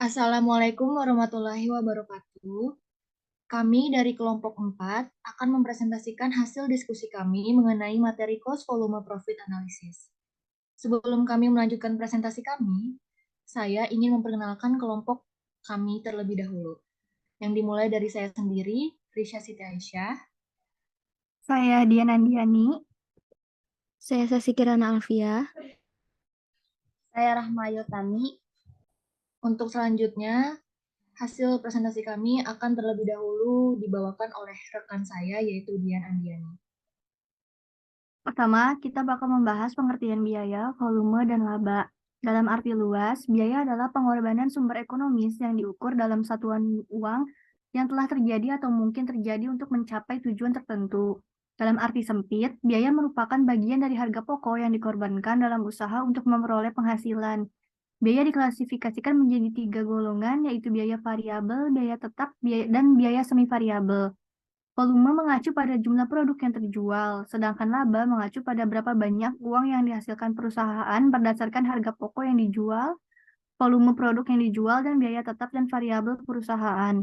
Assalamualaikum warahmatullahi wabarakatuh. Kami dari kelompok 4 akan mempresentasikan hasil diskusi kami mengenai materi cost volume profit analysis. Sebelum kami melanjutkan presentasi kami, saya ingin memperkenalkan kelompok kami terlebih dahulu, yang dimulai dari saya sendiri, Risha Siti Aisyah. Saya Dian Andiani. Saya Sasi Kirana Alfia. Saya Rahma Yotani. Untuk selanjutnya, hasil presentasi kami akan terlebih dahulu dibawakan oleh rekan saya, yaitu Dian Andiani. Pertama, kita bakal membahas pengertian biaya, volume, dan laba. Dalam arti luas, biaya adalah pengorbanan sumber ekonomis yang diukur dalam satuan uang yang telah terjadi atau mungkin terjadi untuk mencapai tujuan tertentu. Dalam arti sempit, biaya merupakan bagian dari harga pokok yang dikorbankan dalam usaha untuk memperoleh penghasilan. Biaya diklasifikasikan menjadi 3 golongan, yaitu biaya variabel, biaya tetap, dan biaya semi variabel. Volume mengacu pada jumlah produk yang terjual, sedangkan laba mengacu pada berapa banyak uang yang dihasilkan perusahaan berdasarkan harga pokok yang dijual, volume produk yang dijual, dan biaya tetap dan variabel perusahaan.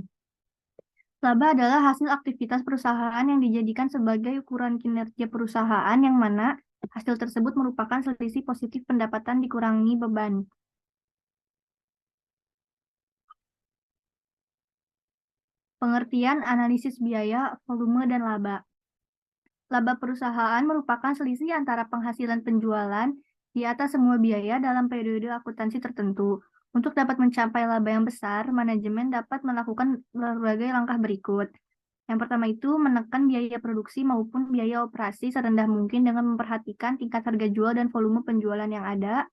Laba adalah hasil aktivitas perusahaan yang dijadikan sebagai ukuran kinerja perusahaan yang mana hasil tersebut merupakan selisih positif pendapatan dikurangi beban. Pengertian analisis biaya, volume, dan laba. Laba perusahaan merupakan selisih antara penghasilan penjualan di atas semua biaya dalam periode akuntansi tertentu. Untuk dapat mencapai laba yang besar, manajemen dapat melakukan berbagai langkah berikut. Yang pertama itu menekan biaya produksi maupun biaya operasi serendah mungkin dengan memperhatikan tingkat harga jual dan volume penjualan yang ada.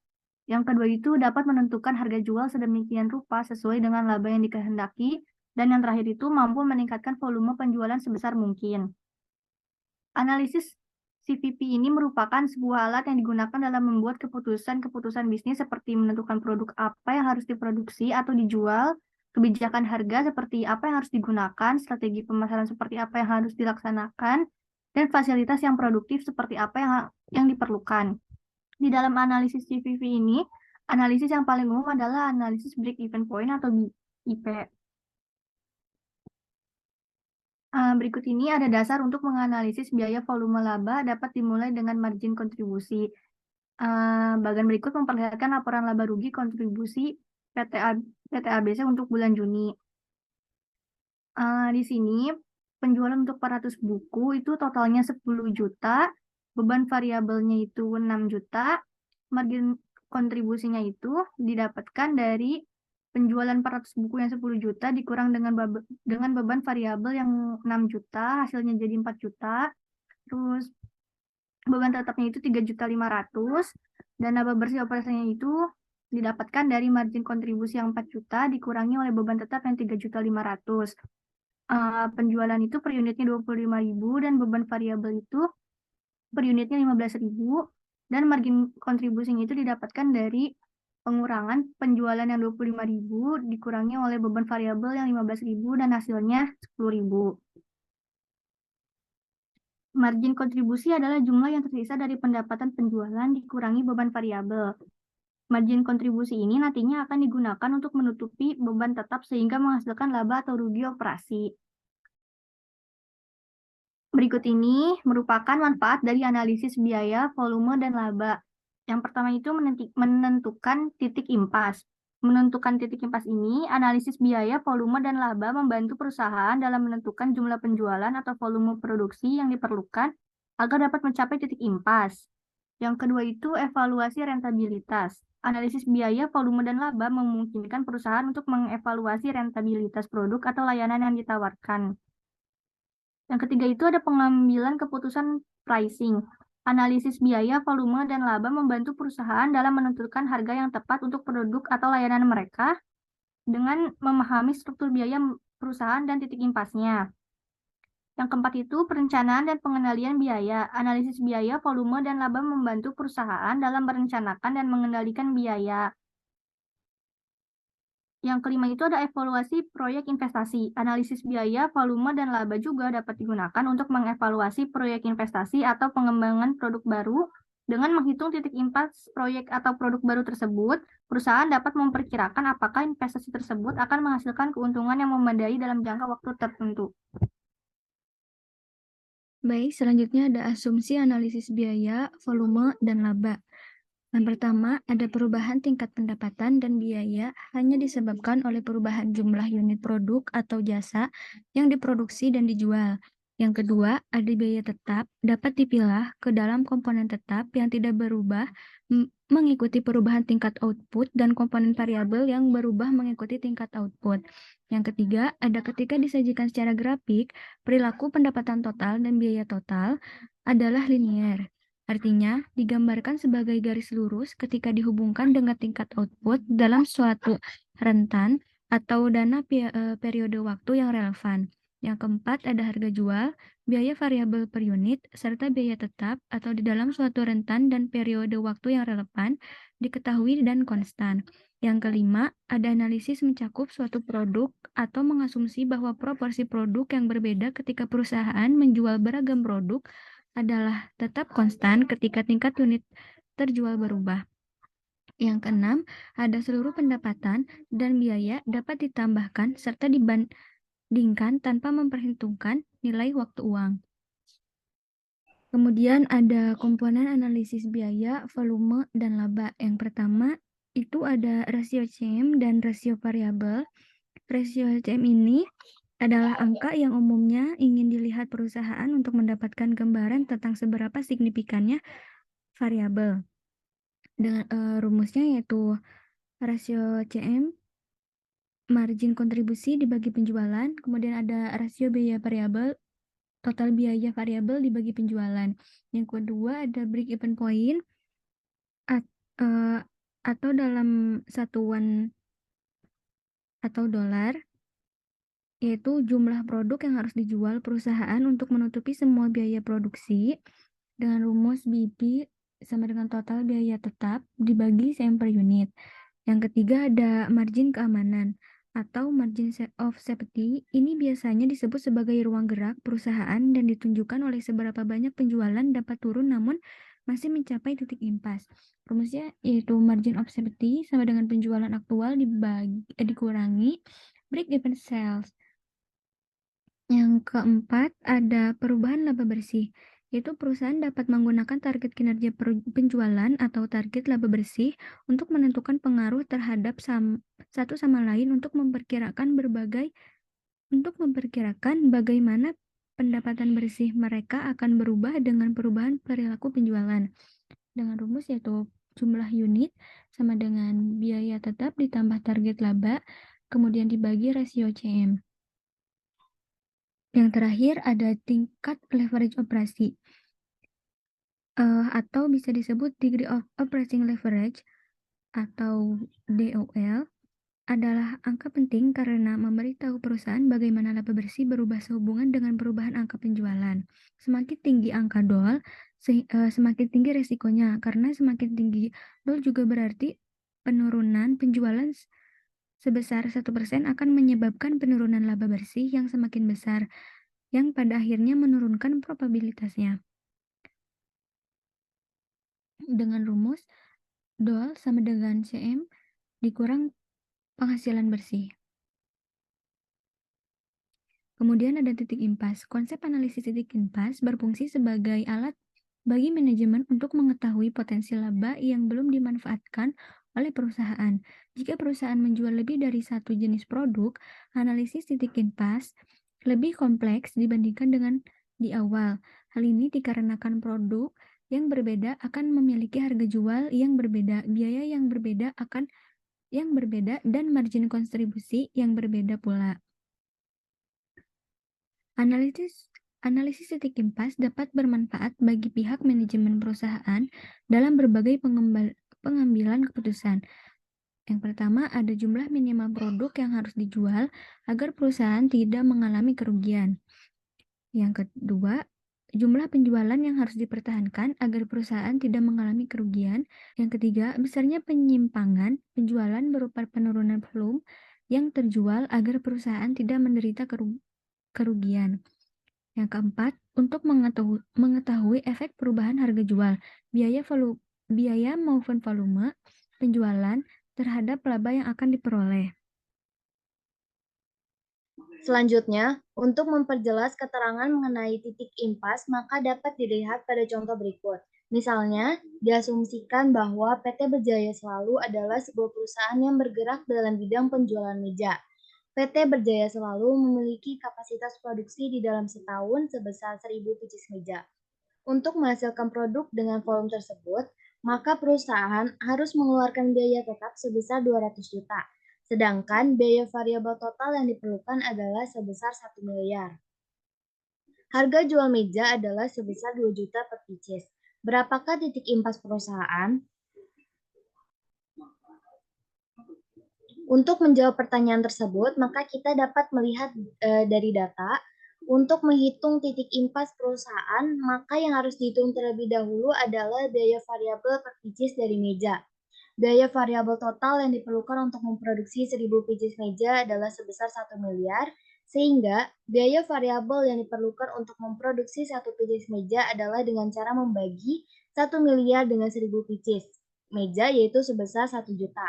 Yang kedua itu dapat menentukan harga jual sedemikian rupa sesuai dengan laba yang dikehendaki. Dan yang terakhir itu mampu meningkatkan volume penjualan sebesar mungkin. Analisis CVP ini merupakan sebuah alat yang digunakan dalam membuat keputusan-keputusan bisnis seperti menentukan produk apa yang harus diproduksi atau dijual, kebijakan harga seperti apa yang harus digunakan, strategi pemasaran seperti apa yang harus dilaksanakan, dan fasilitas yang produktif seperti apa yang diperlukan. Di dalam analisis CVP ini, analisis yang paling umum adalah analisis break-even point atau BIP. Berikut ini ada dasar untuk menganalisis biaya volume laba dapat dimulai dengan margin kontribusi. Bagian berikut memperlihatkan laporan laba rugi kontribusi PT ABC untuk bulan Juni. Di sini penjualan untuk 400 buku itu totalnya 10 juta, beban variabelnya itu 6 juta, margin kontribusinya itu didapatkan dari penjualan 400 buku yang 10 juta dikurang dengan beban variabel yang 6 juta, hasilnya jadi 4 juta. Terus beban tetapnya itu 3.500.000 dan laba bersih operasinya itu didapatkan dari margin kontribusi yang 4 juta dikurangi oleh beban tetap yang 3.500.000. Penjualan itu per unitnya 25.000 dan beban variabel itu per unitnya 15.000 dan margin kontribusinya itu didapatkan dari pengurangan penjualan yang 25.000 dikurangi oleh beban variabel yang 15.000 dan hasilnya 10.000. Margin kontribusi adalah jumlah yang tersisa dari pendapatan penjualan dikurangi beban variabel. Margin kontribusi ini nantinya akan digunakan untuk menutupi beban tetap sehingga menghasilkan laba atau rugi operasi. Berikut ini merupakan manfaat dari analisis biaya, volume, dan laba. Yang pertama itu menentukan titik impas. Menentukan titik impas ini, analisis biaya, volume, dan laba membantu perusahaan dalam menentukan jumlah penjualan atau volume produksi yang diperlukan agar dapat mencapai titik impas. Yang kedua itu evaluasi rentabilitas. Analisis biaya, volume, dan laba memungkinkan perusahaan untuk mengevaluasi rentabilitas produk atau layanan yang ditawarkan. Yang ketiga itu ada pengambilan keputusan pricing. Analisis biaya, volume, dan laba membantu perusahaan dalam menentukan harga yang tepat untuk produk atau layanan mereka dengan memahami struktur biaya perusahaan dan titik impasnya. Yang keempat itu perencanaan dan pengendalian biaya. Analisis biaya, volume, dan laba membantu perusahaan dalam merencanakan dan mengendalikan biaya. Yang kelima itu ada evaluasi proyek investasi. Analisis biaya, volume, dan laba juga dapat digunakan untuk mengevaluasi proyek investasi atau pengembangan produk baru Dengan menghitung titik impas proyek atau produk baru tersebut, perusahaan dapat memperkirakan apakah investasi tersebut akan menghasilkan keuntungan yang memadai dalam jangka waktu tertentu. Baik, selanjutnya ada asumsi analisis biaya, volume, dan laba. Yang pertama, ada perubahan tingkat pendapatan dan biaya hanya disebabkan oleh perubahan jumlah unit produk atau jasa yang diproduksi dan dijual. Yang kedua, ada biaya tetap dapat dipilah ke dalam komponen tetap yang tidak berubah mengikuti perubahan tingkat output dan komponen variabel yang berubah mengikuti tingkat output. Yang ketiga, ada ketika disajikan secara grafik, perilaku pendapatan total dan biaya total adalah linear. Artinya, digambarkan sebagai garis lurus ketika dihubungkan dengan tingkat output dalam suatu rentan atau dana periode waktu yang relevan. Yang keempat, ada harga jual, biaya variabel per unit, serta biaya tetap atau di dalam suatu rentan dan periode waktu yang relevan, diketahui dan konstan. Yang kelima, ada analisis mencakup suatu produk atau mengasumsi bahwa proporsi produk yang berbeda ketika perusahaan menjual beragam produk adalah tetap konstan ketika tingkat unit terjual berubah. Yang keenam, ada seluruh pendapatan dan biaya dapat ditambahkan serta dibandingkan tanpa memperhitungkan nilai waktu uang. Kemudian ada komponen analisis biaya, volume, dan laba. Yang pertama, itu ada rasio CM dan rasio variabel. Rasio CM ini adalah angka yang umumnya ingin dilihat perusahaan untuk mendapatkan gambaran tentang seberapa signifikannya variabel. Dengan rumusnya yaitu rasio CM margin kontribusi dibagi penjualan, kemudian ada rasio biaya variabel total biaya variabel dibagi penjualan. Yang kedua ada break even point atau dalam satuan atau dolar, yaitu jumlah produk yang harus dijual perusahaan untuk menutupi semua biaya produksi dengan rumus BP sama dengan total biaya tetap dibagi CM per unit. Yang ketiga ada margin keamanan atau margin of safety. Ini biasanya disebut sebagai ruang gerak perusahaan dan ditunjukkan oleh seberapa banyak penjualan dapat turun namun masih mencapai titik impas. Rumusnya yaitu margin of safety sama dengan penjualan aktual dikurangi break even sales. Yang keempat, ada perubahan laba bersih, yaitu perusahaan dapat menggunakan target kinerja penjualan atau target laba bersih untuk menentukan pengaruh terhadap satu sama lain untuk memperkirakan bagaimana pendapatan bersih mereka akan berubah dengan perubahan perilaku penjualan. Dengan rumus yaitu jumlah unit sama dengan biaya tetap ditambah target laba, kemudian dibagi rasio CM. Yang terakhir ada tingkat leverage operasi atau bisa disebut degree of operating leverage atau DOL adalah angka penting karena memberitahu perusahaan bagaimana laba bersih berubah sehubungan dengan perubahan angka penjualan. Semakin tinggi angka DOL, semakin tinggi resikonya karena semakin tinggi DOL juga berarti penurunan penjualan sebesar 1% akan menyebabkan penurunan laba bersih yang semakin besar, yang pada akhirnya menurunkan probabilitasnya. Dengan rumus DOL sama dengan CM dikurang penghasilan bersih. Kemudian ada titik impas. Konsep analisis titik impas berfungsi sebagai alat bagi manajemen untuk mengetahui potensi laba yang belum dimanfaatkan oleh perusahaan. Jika perusahaan menjual lebih dari satu jenis produk, analisis titik impas lebih kompleks dibandingkan dengan di awal. Hal ini dikarenakan produk yang berbeda akan memiliki harga jual yang berbeda, biaya yang berbeda dan margin kontribusi yang berbeda pula. Analisis titik impas dapat bermanfaat bagi pihak manajemen perusahaan dalam berbagai pengambilan keputusan. Yang pertama, ada jumlah minimal produk yang harus dijual agar perusahaan tidak mengalami kerugian. Yang kedua, jumlah penjualan yang harus dipertahankan agar perusahaan tidak mengalami kerugian. Yang ketiga, besarnya penyimpangan penjualan berupa penurunan volume yang terjual agar perusahaan tidak menderita kerugian. Yang keempat, untuk mengetahui efek perubahan harga jual, biaya maupun volume penjualan terhadap laba yang akan diperoleh. Selanjutnya, untuk memperjelas keterangan mengenai titik impas, maka dapat dilihat pada contoh berikut. Misalnya, diasumsikan bahwa PT Berjaya Selalu adalah sebuah perusahaan yang bergerak dalam bidang penjualan meja. PT Berjaya Selalu memiliki kapasitas produksi di dalam setahun sebesar 1.000 pieces meja. Untuk menghasilkan produk dengan volume tersebut, maka perusahaan harus mengeluarkan biaya tetap sebesar 200 juta. Sedangkan biaya variabel total yang diperlukan adalah sebesar 1 miliar. Harga jual meja adalah sebesar 2 juta per pieces. Berapakah titik impas perusahaan? Untuk menjawab pertanyaan tersebut, maka kita dapat melihat dari data. Untuk menghitung titik impas perusahaan, maka yang harus dihitung terlebih dahulu adalah biaya variabel per pieces dari meja. Biaya variabel total yang diperlukan untuk memproduksi 1.000 pieces meja adalah sebesar 1 miliar, sehingga biaya variabel yang diperlukan untuk memproduksi 1 pieces meja adalah dengan cara membagi 1 miliar dengan 1.000 pieces meja, yaitu sebesar 1 juta.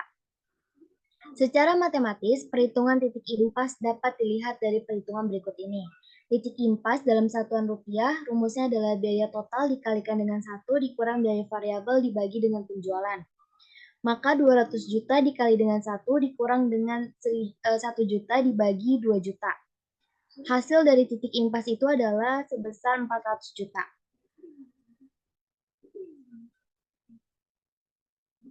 Secara matematis, perhitungan titik impas dapat dilihat dari perhitungan berikut ini. Titik impas dalam satuan rupiah, rumusnya adalah biaya total dikalikan dengan 1 dikurang biaya variabel dibagi dengan penjualan. Maka 200 juta dikali dengan 1 dikurang dengan 1 juta dibagi 2 juta. Hasil dari titik impas itu adalah sebesar 400 juta.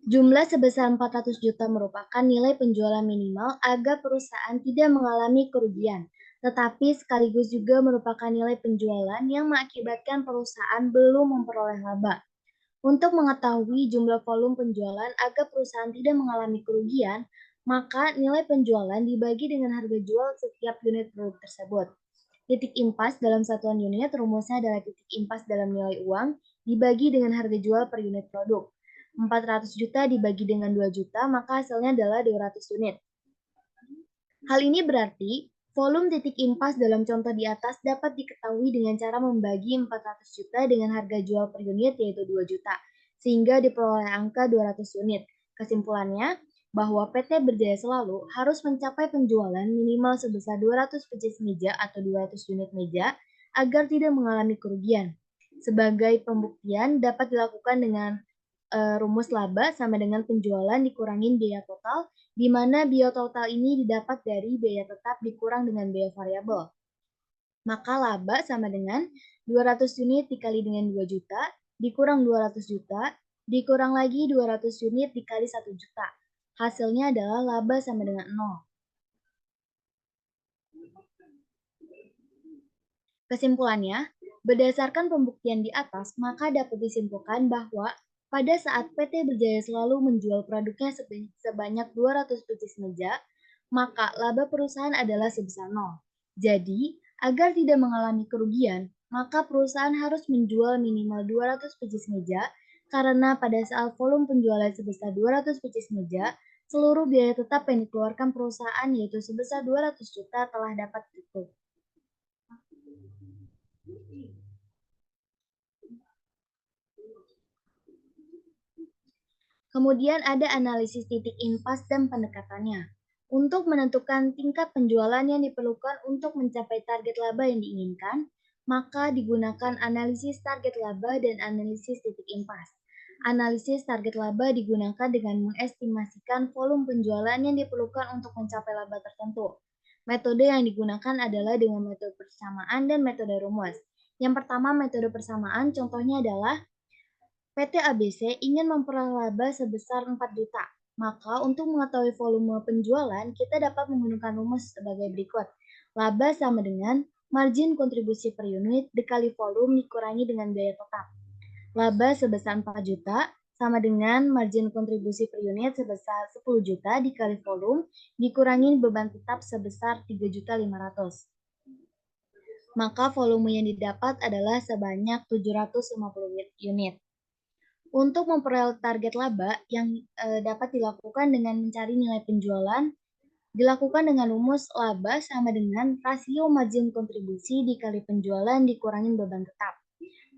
Jumlah sebesar 400 juta merupakan nilai penjualan minimal agar perusahaan tidak mengalami kerugian, tetapi sekaligus juga merupakan nilai penjualan yang mengakibatkan perusahaan belum memperoleh laba. Untuk mengetahui jumlah volume penjualan agar perusahaan tidak mengalami kerugian, maka nilai penjualan dibagi dengan harga jual setiap unit produk tersebut. Titik impas dalam satuan unit rumusnya adalah titik impas dalam nilai uang dibagi dengan harga jual per unit produk. 400 juta dibagi dengan 2 juta, maka hasilnya adalah 200 unit. Hal ini berarti volume titik impas dalam contoh di atas dapat diketahui dengan cara membagi 400 juta dengan harga jual per unit yaitu 2 juta, sehingga diperoleh angka 200 unit. Kesimpulannya, bahwa PT Berjaya Selalu harus mencapai penjualan minimal sebesar 200 pieces meja atau 200 unit meja agar tidak mengalami kerugian. Sebagai pembuktian dapat dilakukan dengan rumus laba sama dengan penjualan dikurangin biaya total, di mana biaya total ini didapat dari biaya tetap dikurang dengan biaya variabel. Maka laba sama dengan 200 unit dikali dengan 2 juta, dikurang 200 juta, dikurang lagi 200 unit dikali 1 juta. Hasilnya adalah laba sama dengan 0. Kesimpulannya, berdasarkan pembuktian di atas, maka dapat disimpulkan bahwa pada saat PT Berjaya Selalu menjual produknya sebanyak 200 pieces meja, maka laba perusahaan adalah sebesar 0. Jadi, agar tidak mengalami kerugian, maka perusahaan harus menjual minimal 200 pieces meja karena pada saat volume penjualan sebesar 200 pieces meja, seluruh biaya tetap yang dikeluarkan perusahaan yaitu sebesar 200 juta telah dapat ditutup. Kemudian ada analisis titik impas dan pendekatannya. Untuk menentukan tingkat penjualan yang diperlukan untuk mencapai target laba yang diinginkan, maka digunakan analisis target laba dan analisis titik impas. Analisis target laba digunakan dengan mengestimasikan volume penjualan yang diperlukan untuk mencapai laba tertentu. Metode yang digunakan adalah dengan metode persamaan dan metode rumus. Yang pertama, metode persamaan, contohnya adalah PT ABC ingin memperoleh laba sebesar 4 juta. Maka untuk mengetahui volume penjualan, kita dapat menggunakan rumus sebagai berikut. Laba sama dengan margin kontribusi per unit dikali volume dikurangi dengan biaya tetap. Laba sebesar 4 juta sama dengan margin kontribusi per unit sebesar 10 juta dikali volume dikurangi beban tetap sebesar 3.500.000. Maka volume yang didapat adalah sebanyak 750 unit. Untuk memperoleh target laba yang dapat dilakukan dengan mencari nilai penjualan Dilakukan dengan rumus laba sama dengan rasio margin kontribusi dikali penjualan dikurangin beban tetap.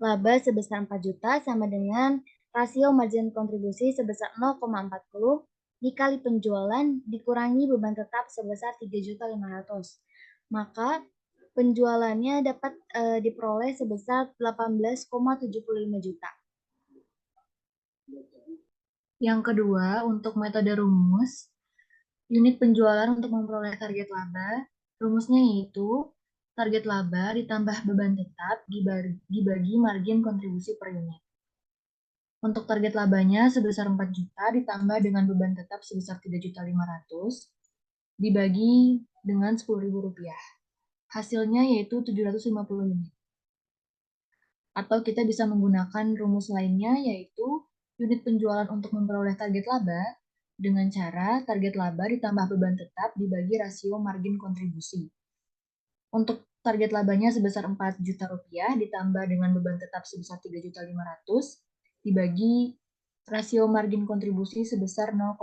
Laba sebesar 4 juta sama dengan rasio margin kontribusi sebesar 0,40 dikali penjualan dikurangi beban tetap sebesar 3.500.000. Maka penjualannya dapat diperoleh sebesar 18,75 juta. Yang kedua, untuk metode rumus, unit penjualan untuk memperoleh target laba, rumusnya yaitu target laba ditambah beban tetap dibagi margin kontribusi per unit. Untuk target labanya sebesar 4 juta ditambah dengan beban tetap sebesar 3.500.000 dibagi dengan Rp10.000. Hasilnya yaitu 750 unit. Atau kita bisa menggunakan rumus lainnya yaitu unit penjualan untuk memperoleh target laba dengan cara target laba ditambah beban tetap dibagi rasio margin kontribusi. Untuk target labanya sebesar 4 juta rupiah ditambah dengan beban tetap sebesar 3.500.000 dibagi rasio margin kontribusi sebesar 0,40.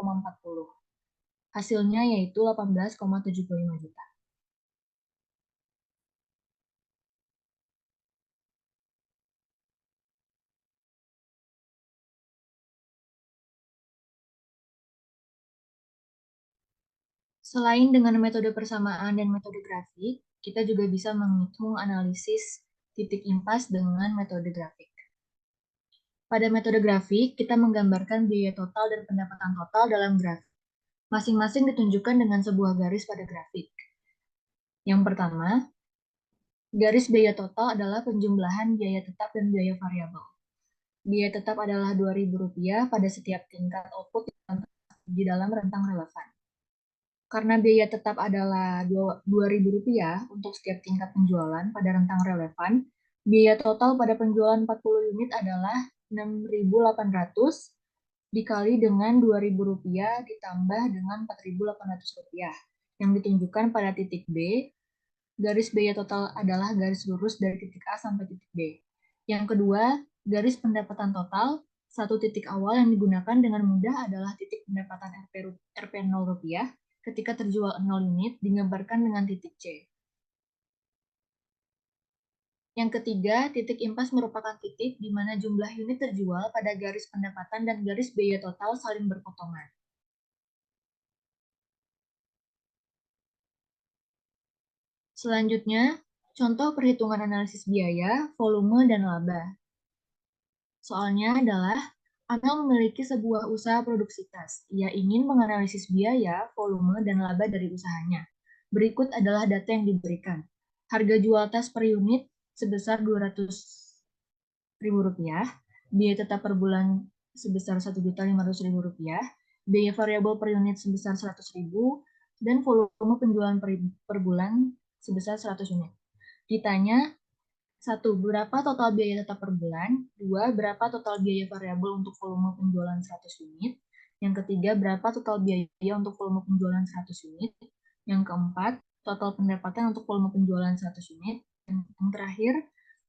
Hasilnya yaitu 18,75 juta. Selain dengan metode persamaan dan metode grafik, kita juga bisa menghitung analisis titik impas dengan metode grafik. Pada metode grafik, kita menggambarkan biaya total dan pendapatan total dalam grafik. Masing-masing ditunjukkan dengan sebuah garis pada grafik. Yang pertama, garis biaya total adalah penjumlahan biaya tetap dan biaya variabel. Biaya tetap adalah Rp2.000 pada setiap tingkat output di dalam rentang relevan. Karena biaya tetap adalah Rp2.000 untuk setiap tingkat penjualan pada rentang relevan, biaya total pada penjualan 40 unit adalah Rp6.800 dikali dengan Rp2.000 ditambah dengan Rp4.800 yang ditunjukkan pada titik B. Garis biaya total adalah garis lurus dari titik A sampai titik B. Yang kedua, garis pendapatan total. Satu titik awal yang digunakan dengan mudah adalah titik pendapatan Rp 0 rupiah ketika terjual 0 unit digambarkan dengan titik C. Yang ketiga, titik impas merupakan titik di mana jumlah unit terjual pada garis pendapatan dan garis biaya total saling berpotongan. Selanjutnya, contoh perhitungan analisis biaya, volume, dan laba. Soalnya adalah, Amel memiliki sebuah usaha produksi tas. Ia ingin menganalisis biaya, volume, dan laba dari usahanya. Berikut adalah data yang diberikan. Harga jual tas per unit sebesar Rp200.000, biaya tetap per bulan sebesar Rp1.500.000, biaya variabel per unit sebesar Rp100.000, dan volume penjualan per bulan sebesar 100 unit. Ditanya, 1. Berapa total biaya tetap per bulan? 2. Berapa total biaya variabel untuk volume penjualan 100 unit? Yang ketiga, berapa total biaya untuk volume penjualan 100 unit? Yang keempat, total pendapatan untuk volume penjualan 100 unit. Yang terakhir,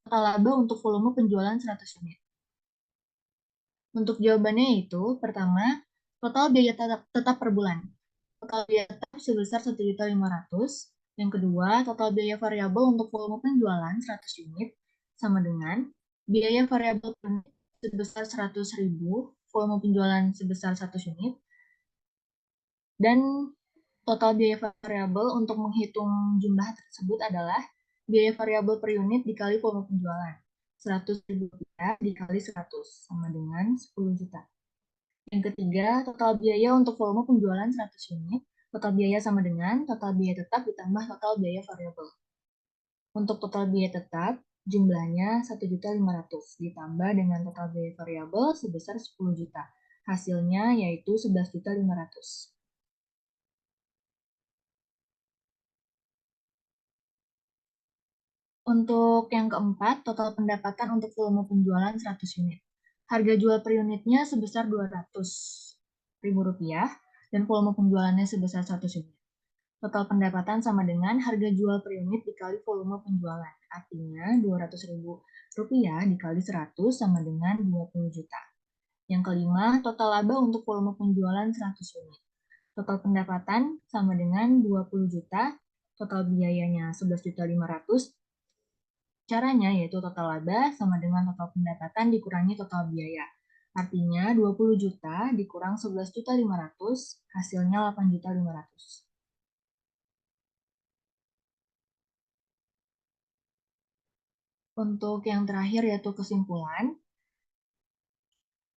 total laba untuk volume penjualan 100 unit. Untuk jawabannya itu, pertama, total biaya tetap per bulan. Total biaya tetap sebesar 1.500.000. Yang kedua, total biaya variabel untuk volume penjualan 100 unit sama dengan biaya variabel per unit sebesar 100.000, volume penjualan sebesar 100 unit, dan total biaya variabel untuk menghitung jumlah tersebut adalah biaya variabel per unit dikali volume penjualan. Rp100.000 dikali 100 sama dengan 10 juta. Yang ketiga, total biaya untuk volume penjualan 100 unit. Total biaya sama dengan total biaya tetap ditambah total biaya variabel. Untuk total biaya tetap, jumlahnya 1.500.000 ditambah dengan total biaya variabel sebesar 10 juta. Hasilnya yaitu 11.500.000. Untuk yang keempat, total pendapatan untuk volume penjualan 100 unit. Harga jual per unitnya sebesar Rp200.000 dan volume penjualannya sebesar 100 unit. Total pendapatan sama dengan harga jual per unit dikali volume penjualan. Artinya Rp200.000 dikali 100 sama dengan 20 juta. Yang kelima, total laba untuk volume penjualan 100 unit. Total pendapatan sama dengan 20 juta, total biayanya 11.500.000. Caranya yaitu total laba sama dengan total pendapatan dikurangi total biaya. Artinya 20 juta dikurang 11.500.000, hasilnya 8.500.000. Untuk yang terakhir yaitu kesimpulan,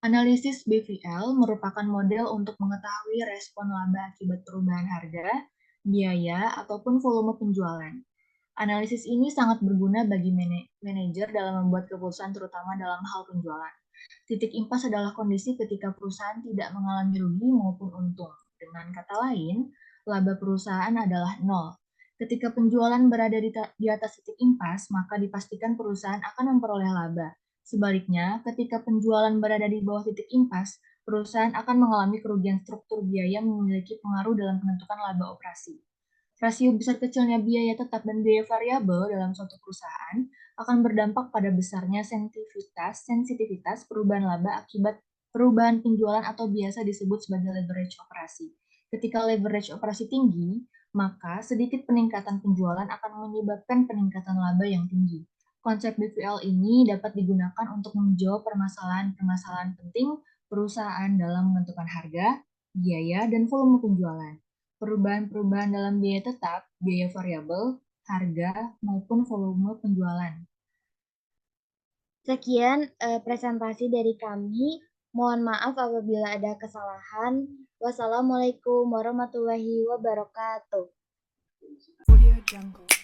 analisis BVL merupakan model untuk mengetahui respon laba akibat perubahan harga, biaya, ataupun volume penjualan. Analisis ini sangat berguna bagi manajer dalam membuat keputusan terutama dalam hal penjualan. Titik impas adalah kondisi ketika perusahaan tidak mengalami rugi maupun untung. Dengan kata lain, laba perusahaan adalah nol. Ketika penjualan berada di atas titik impas, maka dipastikan perusahaan akan memperoleh laba. Sebaliknya, ketika penjualan berada di bawah titik impas, perusahaan akan mengalami kerugian struktur biaya yang memiliki pengaruh dalam penentukan laba operasi. Rasio besar kecilnya biaya tetap dan biaya variabel dalam suatu perusahaan akan berdampak pada besarnya sensitivitas perubahan laba akibat perubahan penjualan atau biasa disebut sebagai leverage operasi. Ketika leverage operasi tinggi, maka sedikit peningkatan penjualan akan menyebabkan peningkatan laba yang tinggi. Konsep BVL ini dapat digunakan untuk menjawab permasalahan-permasalahan penting perusahaan dalam menentukan harga, biaya, dan volume penjualan. Perubahan-perubahan dalam biaya tetap, biaya variabel, harga, maupun volume penjualan. Sekian presentasi dari kami. Mohon maaf apabila ada kesalahan. Wassalamualaikum warahmatullahi wabarakatuh. Audio Jungle.